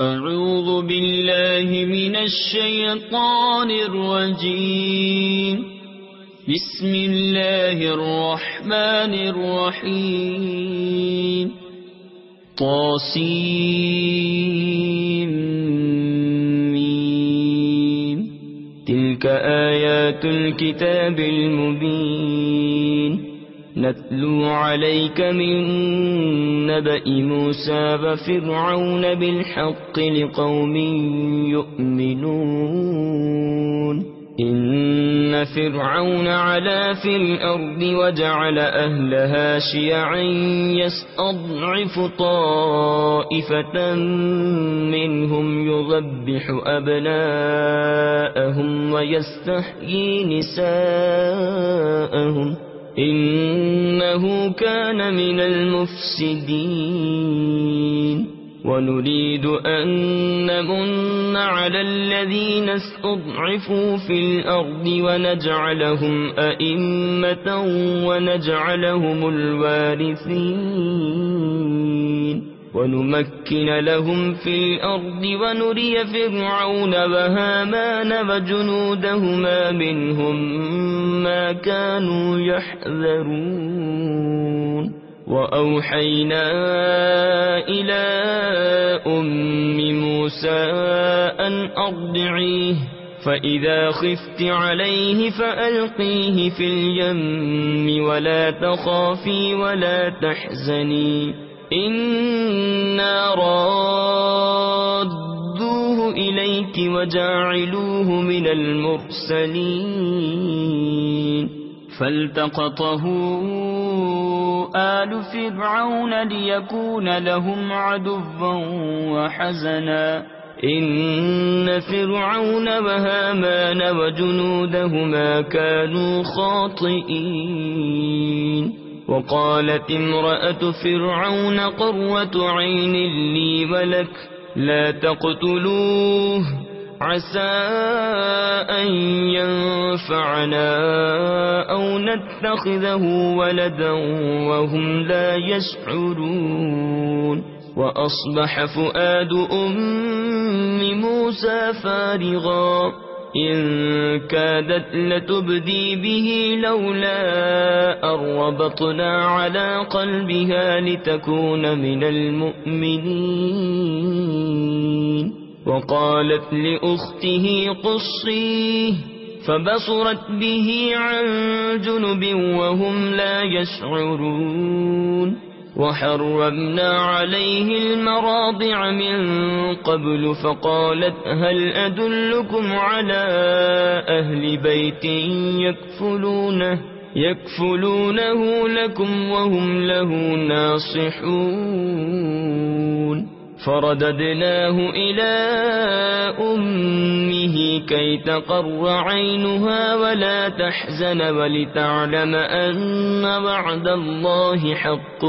أعوذ بالله من الشيطان الرجيم. بسم الله الرحمن الرحيم. طاسيم. تلك آيات الكتاب المبين. نتلو عليك من نبأ موسى وفرعون بالحق لقوم يؤمنون. إن فرعون علا في الأرض وجعل أهلها شيعا يستضعف طائفة منهم يذبح أبناءهم ويستحيي نساءهم إنه كان من المفسدين. ونريد أن نمن على الذين استضعفوا في الأرض ونجعلهم أئمة ونجعلهم الوارثين ونمكن لهم في الأرض ونري فرعون وهامان وجنودهما منهم ما كانوا يحذرون. وأوحينا إلى أم موسى أن أرضعيه فإذا خفت عليه فألقيه في اليم ولا تخافي ولا تحزني إنا رادوه إليك وجاعلوه من المرسلين. فالتقطه آل فرعون ليكون لهم عدوا وحزنا إن فرعون وهامان وجنودهما كانوا خاطئين. وقالت امرأة فرعون قرة عين لي ولك لا تقتلوه عسى أن ينفعنا أو نتخذه ولدا وهم لا يشعرون. وأصبح فؤاد أم موسى فارغا إن كادت لتبدي به لولا أن ربطنا على قلبها لتكون من المؤمنين. وقالت لأخته قصيه فبصرت به عن جنب وهم لا يشعرون. وحرمنا عليه المراضع من قبل فقالت هل أدلكم على أهل بيت يكفلونه لكم وهم له ناصحون. فرددناه إلى أمه كي تقر عينها ولا تحزن ولتعلم أن وعد الله حق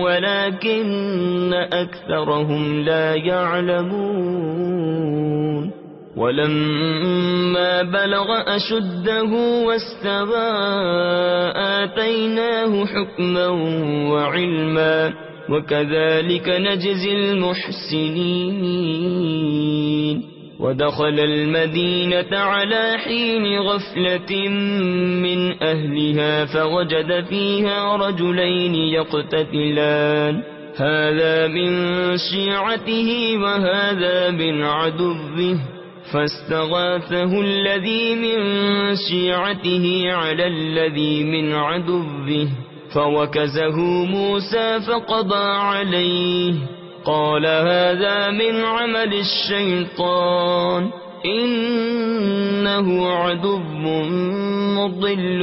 ولكن أكثرهم لا يعلمون. ولما بلغ أشده واستوى آتيناه حكما وعلما وكذلك نجزي المحسنين. ودخل المدينة على حين غفلة من أهلها فوجد فيها رجلين يقتتلان هذا من شيعته وهذا من عدوه فاستغاثه الذي من شيعته على الذي من عدوه فوكزه موسى فقضى عليه قال هذا من عمل الشيطان إنه عدو مضل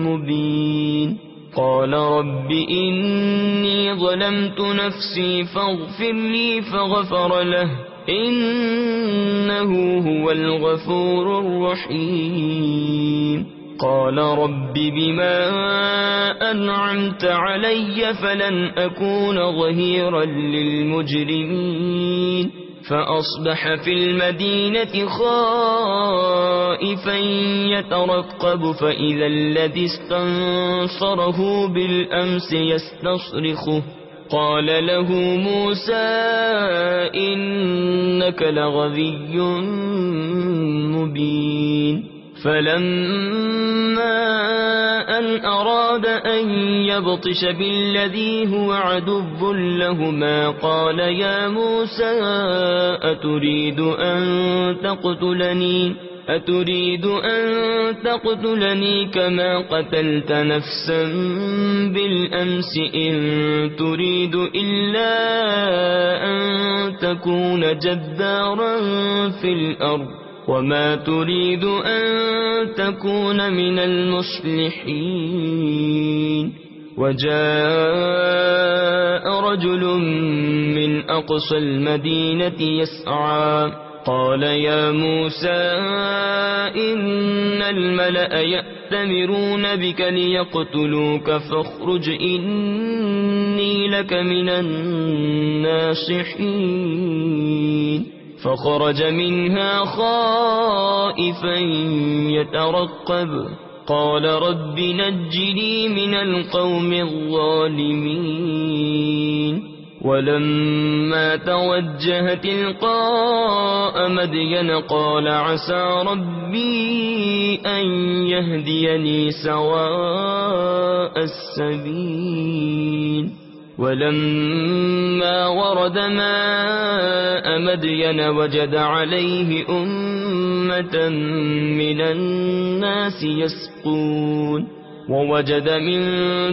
مبين. قال رب إني ظلمت نفسي فاغفر لي فغفر له إنه هو الغفور الرحيم. قال رب بما أنعمت علي فلن أكون ظهيرا للمجرمين. فأصبح في المدينة خائفا يترقب فإذا الذي استنصره بالأمس يستصرخه قال له موسى إنك لغوي مبين فلما أن أراد أن يبطش بالذي هو عدو لهما قال يا موسى أتريد أن تقتلني كما قتلت نفسا بالأمس إن تريد إلا أن تكون جبارا في الأرض وما تريد أن تكون من المصلحين وجاء رجل من أقصى المدينة يسعى قال يا موسى إن الملأ يأتمرون بك ليقتلوك فاخرج إني لك من الناصحين فخرج منها خائفا يترقب قال رب نجني من القوم الظالمين ولما توجه تلقاء مدين قال عسى ربي أن يهديني سواء السبيل ولما ورد ماء مدين وجد عليه أمة من الناس يسقون ووجد من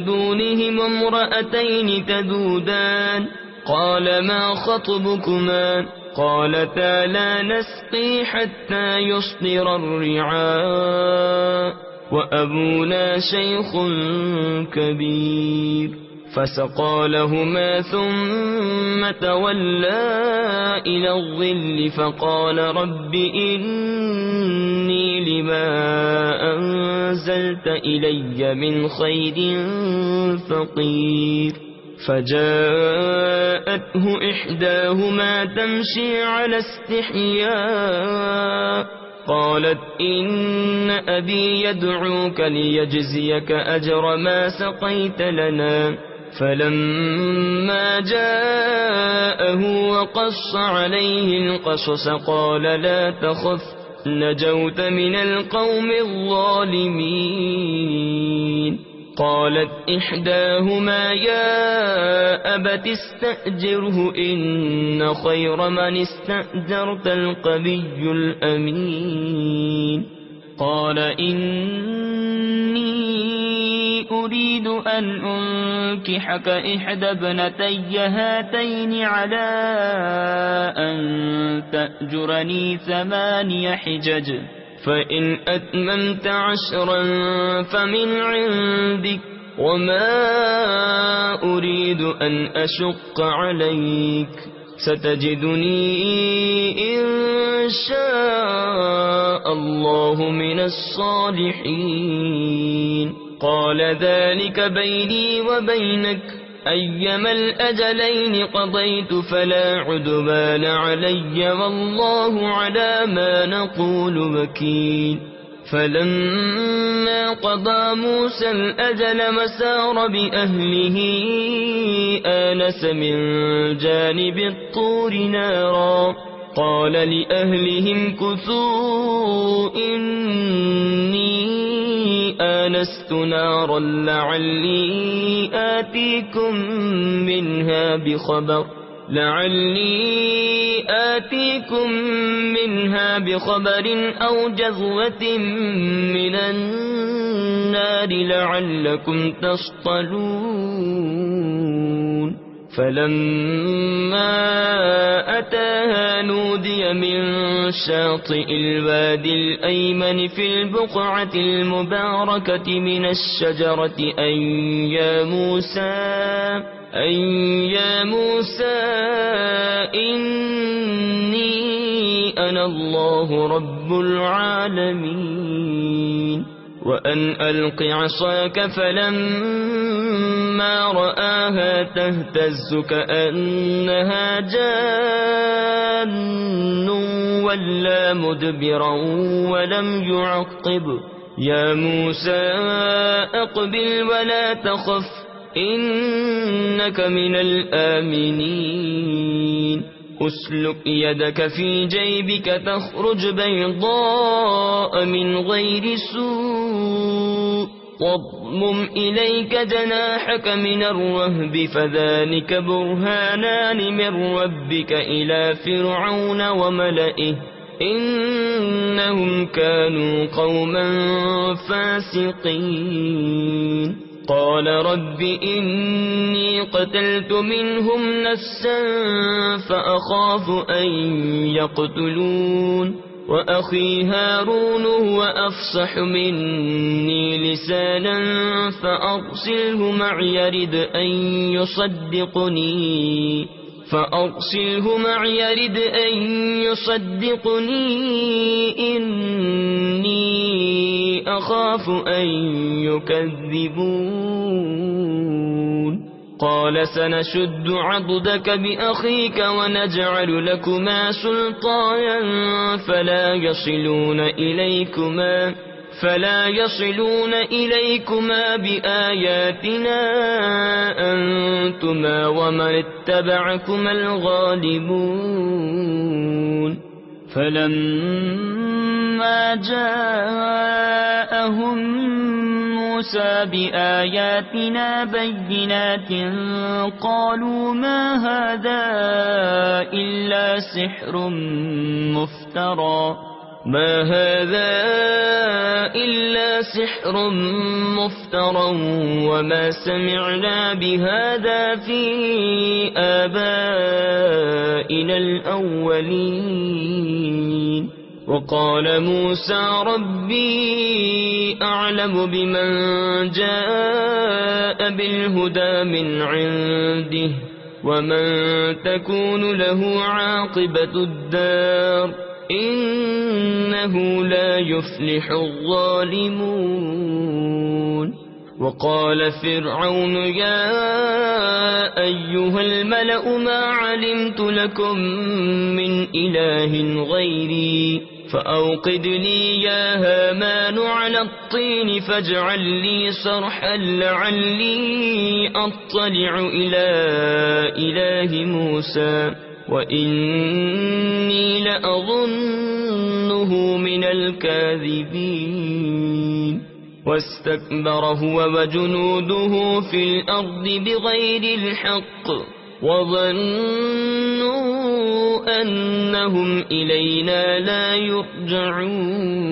دونهم امرأتين تذودان قال ما خطبكما قالتا لا نسقي حتى يصدر الرعاء وأبونا شيخ كبير فسقى لهما ثم تولى إلى الظل فقال رب إني لما أنزلت إلي من خير فقير فجاءته إحداهما تمشي على استحياء قالت إن أبي يدعوك ليجزيك أجر ما سقيت لنا فلما جاءه وقص عليه القصص قال لا تخف نجوت من القوم الظالمين قالت إحداهما يا أبت استأجره إن خير من استأجرت القوي الأمين قال إني أريد أن أنكحك إحدى ابنتي هاتين على أن تأجرني 8 حجج فإن أتممت 10 فمن عندك وما أريد أن أشق عليك ستجدني إن شاء الله من الصالحين قال ذلك بيني وبينك أيما الأجلين قضيت فلا عدوان علي والله على ما نقول وكيل فلما قضى موسى الأجل مسار بأهله آنس من جانب الطور نارا قال لأهلهم كثوا إني آنست نارا لعلي آتيكم منها بخبر أو جذوة من النار لعلكم تصطلون فلما أتاها نودي من شاطئ الوادي الأيمن في البقعة المباركة من الشجرة أن يا موسى إني أنا الله رب العالمين وأن ألق عصاك فلما رآها تهتز كأنها جان ولا مدبرا ولم يعقب يا موسى أقبل ولا تخف إنك من الآمنين أسلك يدك في جيبك تخرج بيضاء من غير سوء واضمم إليك جناحك من الرهب فذلك برهانان من ربك إلى فرعون وملئه إنهم كانوا قوما فاسقين قال رب إني قتلت منهم نفسا فأخاف أن يقتلون وأخي هارون هو أفصح مني لسانا فأرسله معي يرد أن يصدقني إني أخاف أن يكذبون قال سنشد عضدك بأخيك ونجعل لكما سلطانا فلا يصلون إليكما بآياتنا أنتما ومن اتبعكما الغالبون فلما جاءهم موسى بآياتنا بينات قالوا ما هذا إلا سحر مفترى وما سمعنا بهذا في آبائنا الأولين وقال موسى ربي أعلم بمن جاء بالهدى من عنده ومن تكون له عاقبة الدار إنه لا يفلح الظالمون وقال فرعون يا أيها الملأ ما علمت لكم من إله غيري فأوقد لي يا هامان على الطين فاجعل لي صرحا لعلي أطلع إلى إله موسى وإني لأظنه من الكاذبين واستكبر هو وجنوده في الأرض بغير الحق وظنوا أنهم إلينا لا يرجعون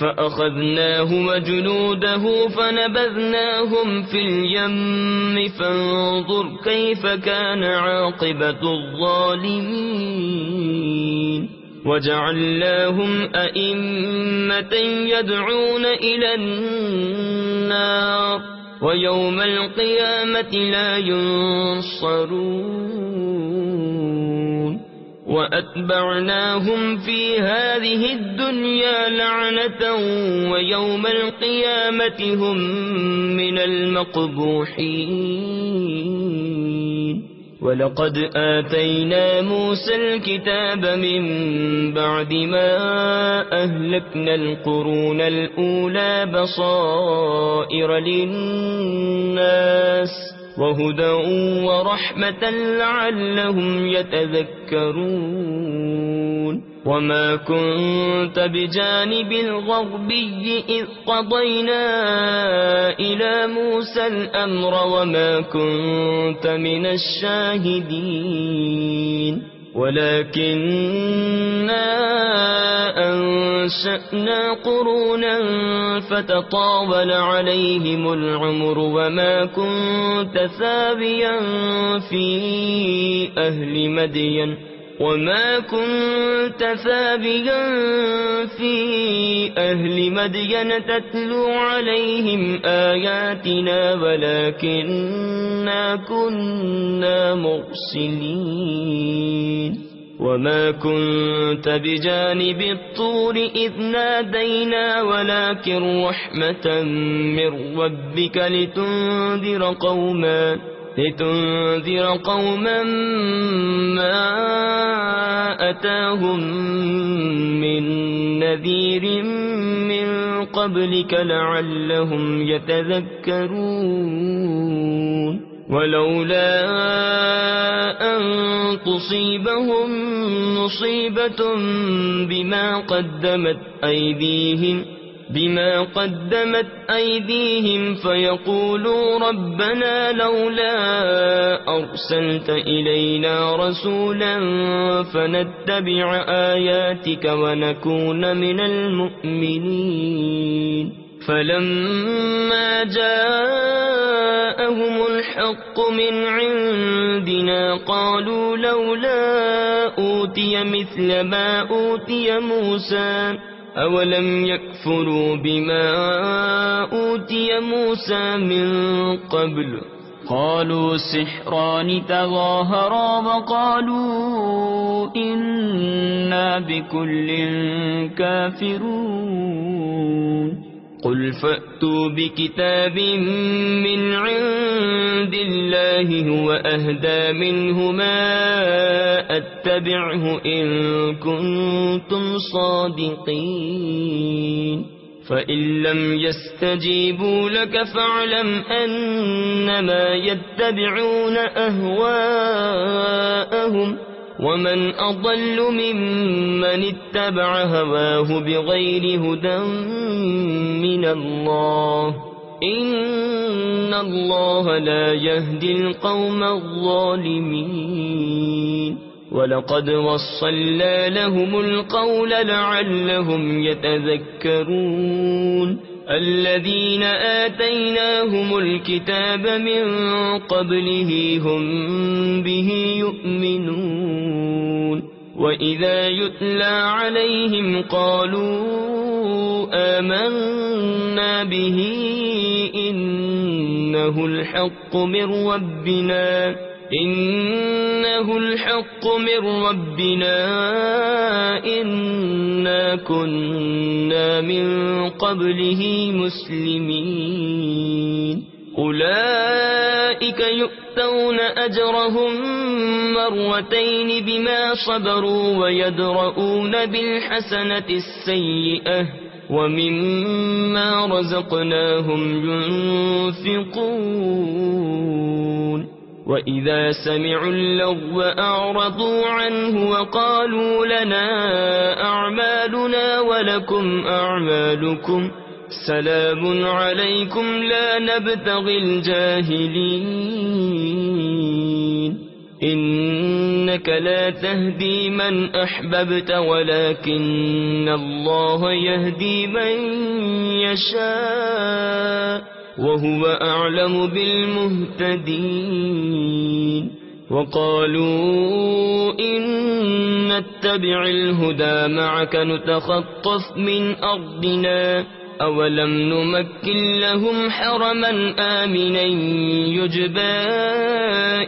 فأخذناه وجنوده فنبذناهم في اليم فانظر كيف كان عاقبة الظالمين وجعلناهم أئمة يدعون إلى النار ويوم القيامة لا ينصرون وأتبعناهم في هذه الدنيا لعنة ويوم القيامة هم من المقبوحين ولقد آتينا موسى الكتاب من بعد ما أهلكنا القرون الأولى بصائر للناس وهدى ورحمة لعلهم يتذكرون وما كنت بجانب الغربي إذ قضينا إلى موسى الأمر وما كنت من الشاهدين ولكننا أنشأنا قرونا فتطاول عليهم العمر وما كنت ثابيا في أهل مدين تتلو عليهم آياتنا ولكننا كنا مرسلين وما كنت بجانب الطور إذ نادينا ولكن رحمة من ربك لتنذر قوما ما أتاهم من نذير من قبلك لعلهم يتذكرون ولولا أن تصيبهم مصيبة بما قدمت أيديهم فيقولوا ربنا لولا أرسلت إلينا رسولا فنتبع آياتك ونكون من المؤمنين فلما جاءهم الحق من عندنا قالوا لولا أوتي مثل ما أوتي موسى أولم يكفروا بما أوتي موسى من قبل قالوا سحران تظاهرا وقالوا إنا بكل كافرون قل فأتوا بكتاب من عند الله هو أهدى منهما أتبعه إن كنتم صادقين فإن لم يستجيبوا لك فاعلم أنما يتبعون أهواءهم ومن أضل ممن اتبع هواه بغير هدى من الله إن الله لا يهدي القوم الظالمين ولقد وصلنا لهم القول لعلهم يتذكرون الذين آتيناهم الكتاب من قبله هم به يؤمنون وإذا يتلى عليهم قالوا آمنا به إنه الحق من ربنا إنا كنا من قبله مسلمين أولئك يؤتون أجرهم مرتين بما صبروا ويدرؤون بالحسنة السيئة ومما رزقناهم ينفقون وإذا سمعوا اللغو أعرضوا عنه وقالوا لنا أعمالنا ولكم أعمالكم سلام عليكم لا نبتغي الجاهلين إنك لا تهدي من أحببت ولكن الله يهدي من يشاء وهو أعلم بالمهتدين وقالوا إن نتبع الهدى معك نتخطف من أرضنا أولم نمكن لهم حرما آمنا يجبى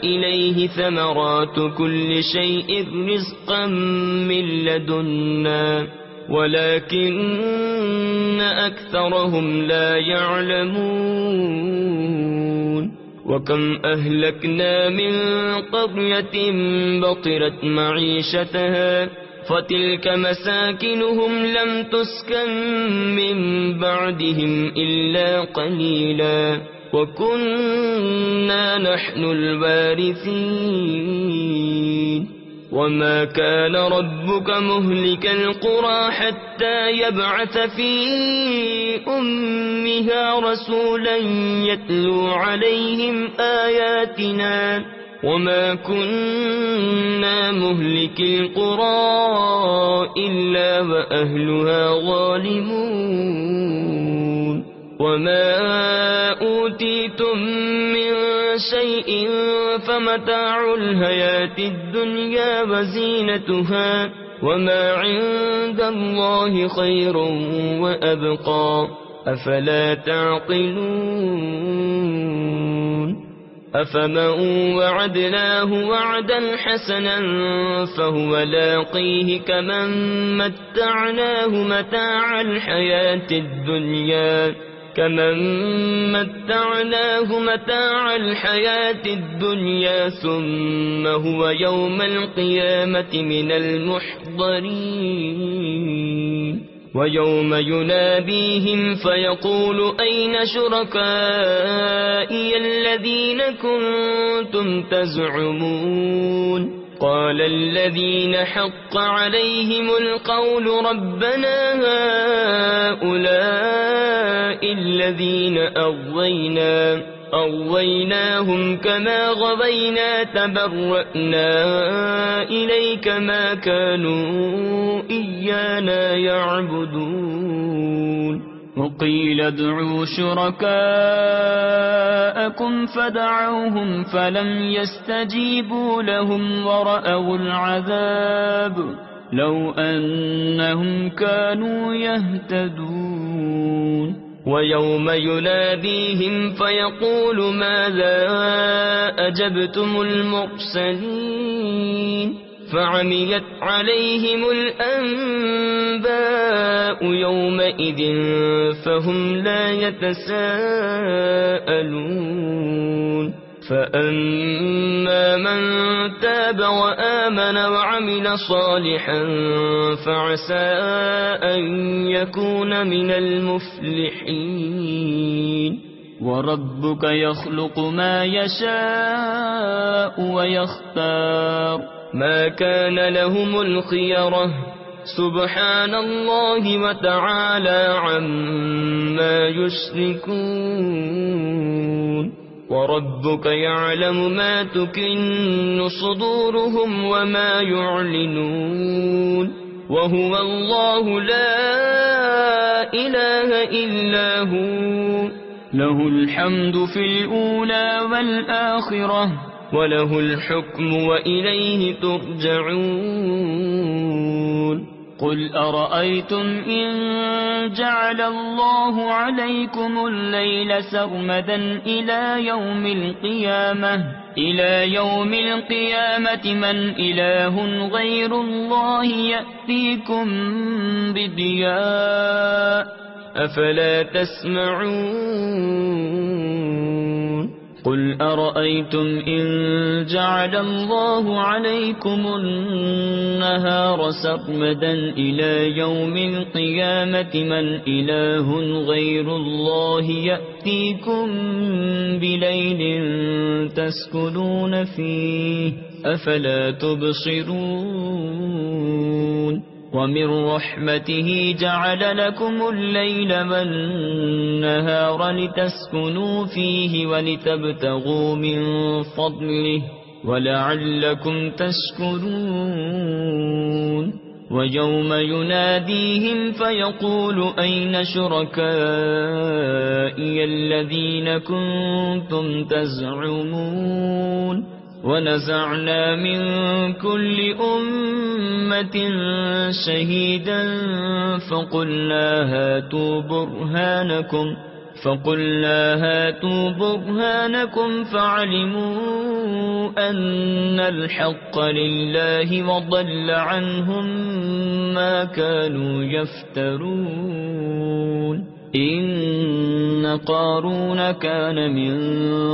إليه ثمرات كل شيء رزقا من لدنا ولكن أكثرهم لا يعلمون وكم أهلكنا من قرية بطرت معيشتها فتلك مساكنهم لم تسكن من بعدهم إلا قليلا وكنا نحن الوارثين وما كان ربك مهلك القرى حتى يبعث في أمها رسولا يتلو عليهم آياتنا وما كنا مهلك القرى إلا وأهلها ظالمون وما أوتيتم من شيء فمتاع الحياة الدنيا وزينتها وما عند الله خير وأبقى أفلا تعقلون أفمن وعدناه وعدا حسنا فهو لاقيه كمن متعناه متاع الحياة الدنيا ثم هو يوم القيامة من المحضرين ويوم يناديهم فيقول أين شركائي الذين كنتم تزعمون قال الذين حق عليهم القول ربنا هؤلاء الذين أغويناهم كما غوينا تبرأنا إليك ما كانوا إيانا يعبدون وقيل ادعوا شركاءكم فدعوهم فلم يستجيبوا لهم ورأوا العذاب لو أنهم كانوا يهتدون ويوم يناديهم فيقول ماذا أجبتم المرسلين فعميت عليهم الأنباء يومئذ فهم لا يتساءلون فأما من تاب وآمن وعمل صالحا فعسى أن يكون من المفلحين وربك يخلق ما يشاء ويختار ما كان لهم الخيرة سبحان الله وتعالى عما يشركون وربك يعلم ما تكن صدورهم وما يعلنون وهو الله لا إله إلا هو له الحمد في الأولى والآخرة وله الحكم وإليه ترجعون قل أرأيتم إن جعل الله عليكم الليل سرمدا إلى يوم القيامة من إله غير الله يأتيكم بضياء أفلا تسمعون قل أرأيتم إن جعل الله عليكم النهار سرمدا إلى يوم القيامة من إله غير الله يأتيكم بليل تسكنون فيه أفلا تبصرون ومن رحمته جعل لكم الليل والنهار لتسكنوا فيه ولتبتغوا من فضله ولعلكم تشكرون ويوم يناديهم فيقول أين شركائي الذين كنتم تزعمون ونزعنا من كل أمة شهيدا فقلنا هاتوا برهانكم فعلموا أن الحق لله وضل عنهم ما كانوا يفترون إن قارون كان من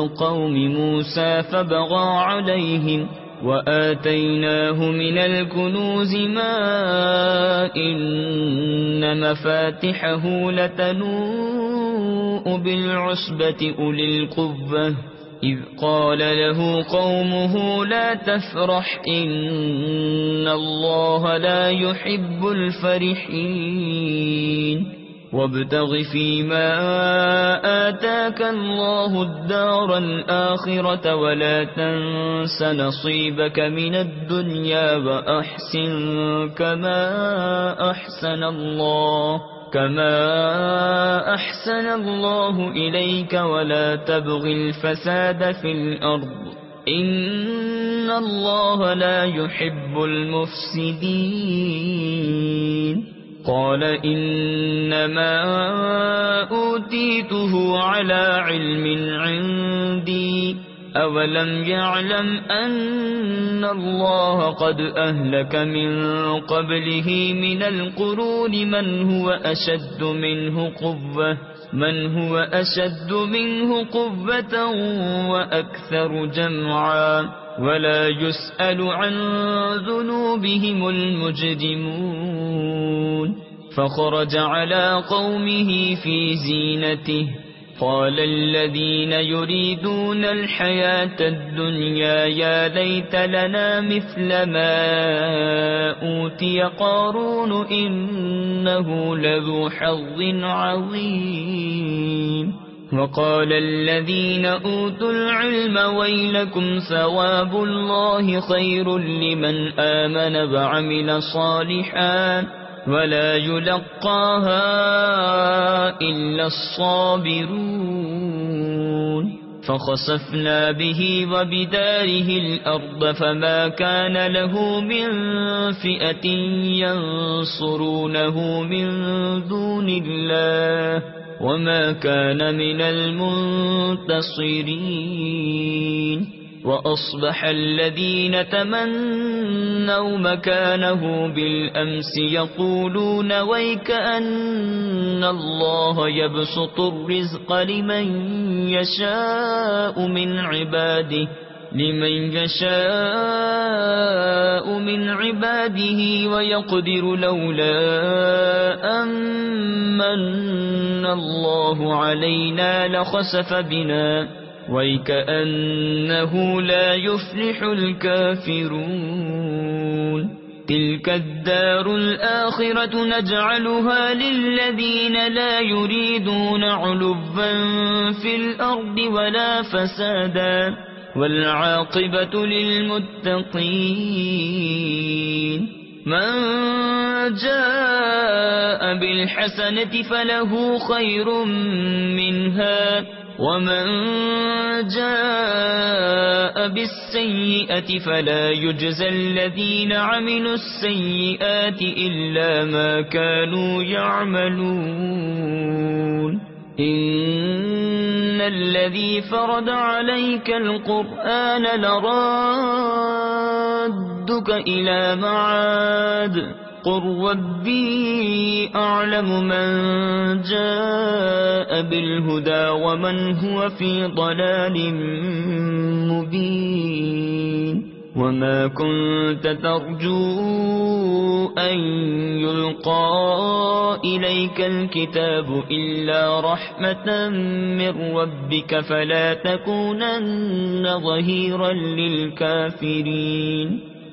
قوم موسى فبغى عليهم وآتيناه من الكنوز ما إن مفاتحه لتنوء بالعصبة أولي القوة إذ قال له قومه لا تفرح إن الله لا يحب الفرحين وابتغ فيما آتاك الله الدار الآخرة ولا تنس نصيبك من الدنيا وأحسن كما أحسن الله إليك ولا تبغ الفساد في الأرض إن الله لا يحب المفسدين قال إنما أوتيته على علم عندي أولم يعلم أن الله قد أهلك من قبله من القرون من هو أشد منه قوة وأكثر جمعا ولا يسأل عن ذنوبهم المجرمون فخرج على قومه في زينته قال الذين يريدون الحياة الدنيا يا ليت لنا مثل ما أوتي قارون إنه لذو حظ عظيم وقال الذين أوتوا العلم ويلكم ثواب الله خير لمن آمن وعمل صالحا ولا يلقاها إلا الصابرون فخسفنا به وبداره الأرض فما كان له من فئة ينصرونه من دون الله وما كان من المنتصرين وأصبح الذين تمنوا مكانه بالأمس يقولون ويك أن الله يبسط الرزق لمن يشاء من عباده ويقدر لولا أمن الله علينا لخسف بنا ويكأنه لا يفلح الكافرون تلك الدار الآخرة نجعلها للذين لا يريدون علوا في الأرض ولا فسادا والعاقبة للمتقين من جاء بالحسنة فله خير منها ومن جاء بالسيئة فلا يجزى الذين عملوا السيئات إلا ما كانوا يعملون إن الذي فرض عليك القرآن لرادك إلى معاد قل ربي أعلم من جاء بالهدى ومن هو في ضلال مبين وما كنت ترجو أن يلقى إليك الكتاب إلا رحمة من ربك فلا تكونن ظهيرا للكافرين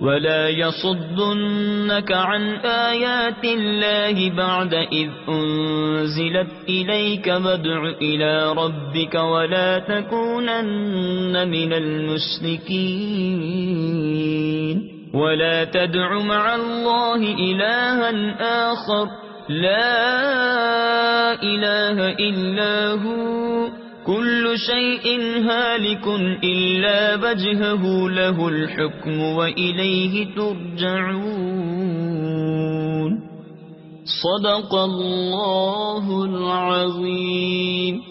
ولا يصدنك عن آيات الله بعد إذ أنزلت إليك وادع إلى ربك ولا تكونن من المشركين ولا تدع مع الله إلها آخر لا إله إلا هو كل شيء هالك إلا وجهه له الحكم وإليه ترجعون صدق الله العظيم.